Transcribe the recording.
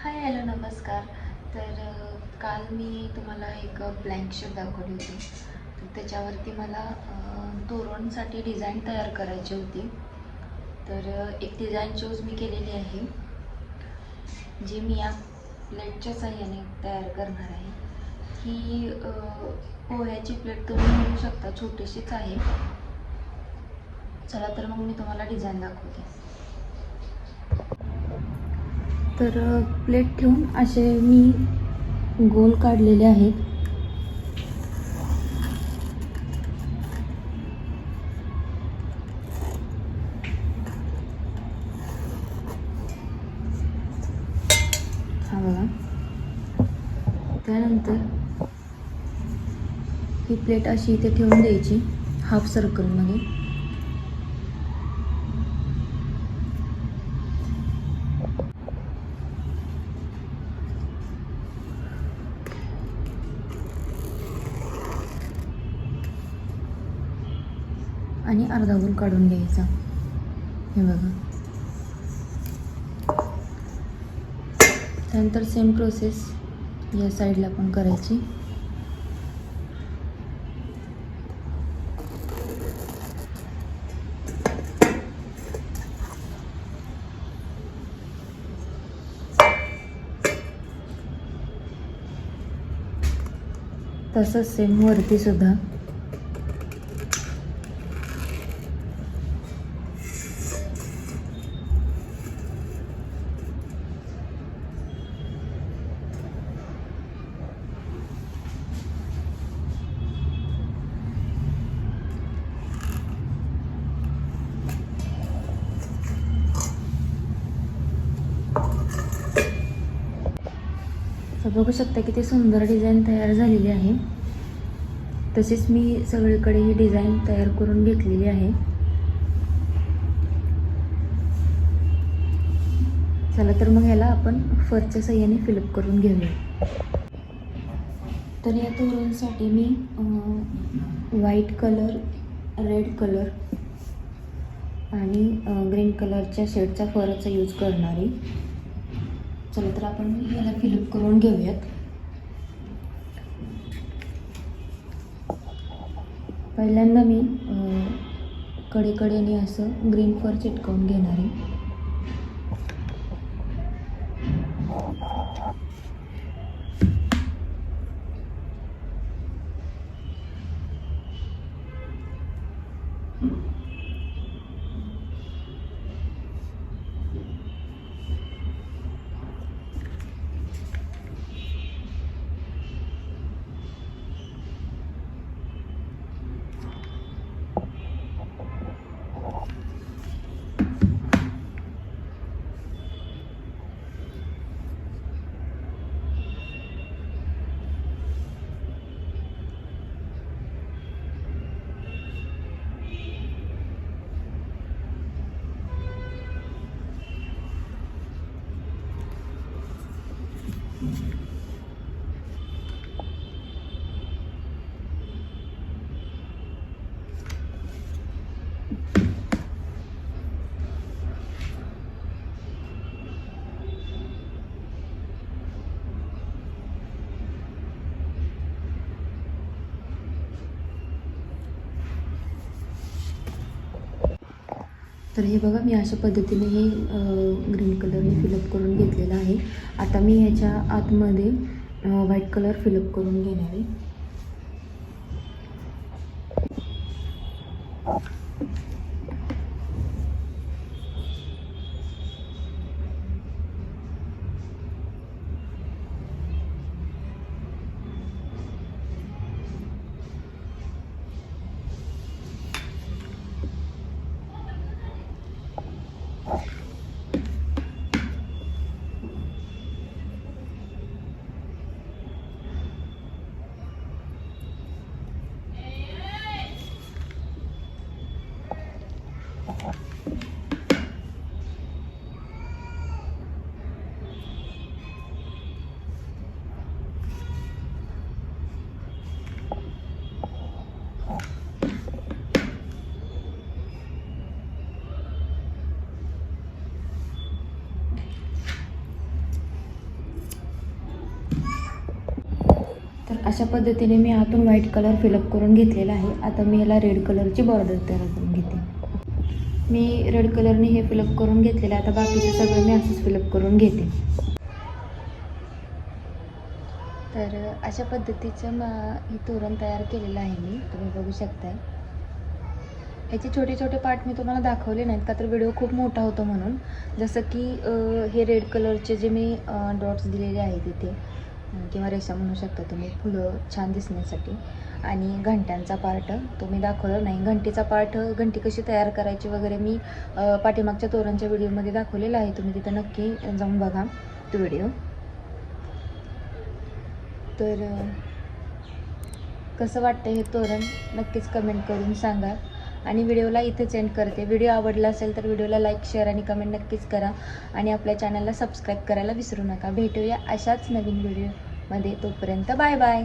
Hi hello नमस्कार. काल मी तुम्हाला एक ब्लँक शीट दाखवली होती. तर त्याच्यावरती मला तोरणसाठी डिझाईन तयार करायची होती. एक डिझाईन चूज मी केलेली आहे, जी मी या प्लेटच्या साह्याने तयार करणार आहे. ही पोह्याची प्लेट तुम्ही मिळू शकता, छोटीशीच आहे. चला तर मग मी तुम्हाला डिझाईन दाखवते. प्लेट ठेवून असे मी गोल काढलेले आहेत. हा बघा. त्यानंतर ही प्लेट अशी इथे ठेवून द्यायची हाफ सर्कलमध्ये. आणि अर्धा गोल काढून घ्यायचा. हे बघा. त्यानंतर सेम प्रोसेस या साईडला पण करायची. तसंच सेम वरती सुद्धा. तर बघू शकता किती सुंदर डिझाईन तयार झालेली आहे. तसेच मी सगळीकडे ही डिझाईन तयार करून घेतलेली आहे. चला तर मग ह्याला आपण फरच्या साह्याने फिलअप करून घेऊया. तर या तोरणसाठी मी व्हाईट कलर, रेड कलर आणि ग्रीन कलरच्या शेडचा फरचा यूज करणार आहे. चला तर आपण ह्याला फिलअप करून घेऊयात. पहिल्यांदा मी कडेकडेने असं ग्रीन फर चिटकवून घेणार आहे. तर हे बघा, मी अशा पद्धतीने हे ग्रीन कलरने फिलअप करून घेतलेलं आहे. आता मी ह्याच्या आतमध्ये व्हाईट कलर फिलअप करून घेणार आहे. तर अशा पद्धतीने मी आतून व्हाईट कलर फिलअप करून घेतलेला आहे. आता मी ह्याला रेड कलरची बॉर्डर तयार करून घेते. मी रेड कलरने हे फिलअप करून घेतलेलं आहे. आता बाकीचं सगळं मी असंच फिलअप करून घेते. तर अशा पद्धतीचं हे तोरण तयार केलेलं आहे मी, तुम्ही बघू शकताय. याचे छोटे छोटे पार्ट मी तुम्हाला दाखवले नाहीत का तर व्हिडिओ खूप मोठा होतो म्हणून. जसं की हे रेड कलरचे जे मी डॉट्स दिलेले आहेत इथे किंवा रेषा म्हणू शकता तुम्ही, फुलं छान दिसण्यासाठी. आणि घंट्यांचा पार्ट तो मी दाखवला नाही. घंटीचा पार्ट, घंटी कशी तयार करायची वगैरे मी पाठीमागच्या तोरणच्या व्हिडिओमध्ये दाखवलेला आहे. तुम्ही तिथं नक्की जाऊन बघा तो व्हिडिओ. तर कसं वाटतं हे तोरण नक्कीच कमेंट करून सांगा. आणि व्हिडिओला इथेच एंड करते. व्हिडिओ आवडला असेल तर व्हिडिओला लाईक, शेअर आणि कमेंट नक्कीच करा. आणि आपल्या चॅनलला सबस्क्राईब करायला विसरू नका. भेटूया अशाच नवीन व्हिडिओमध्ये. तोपर्यंत बाय बाय.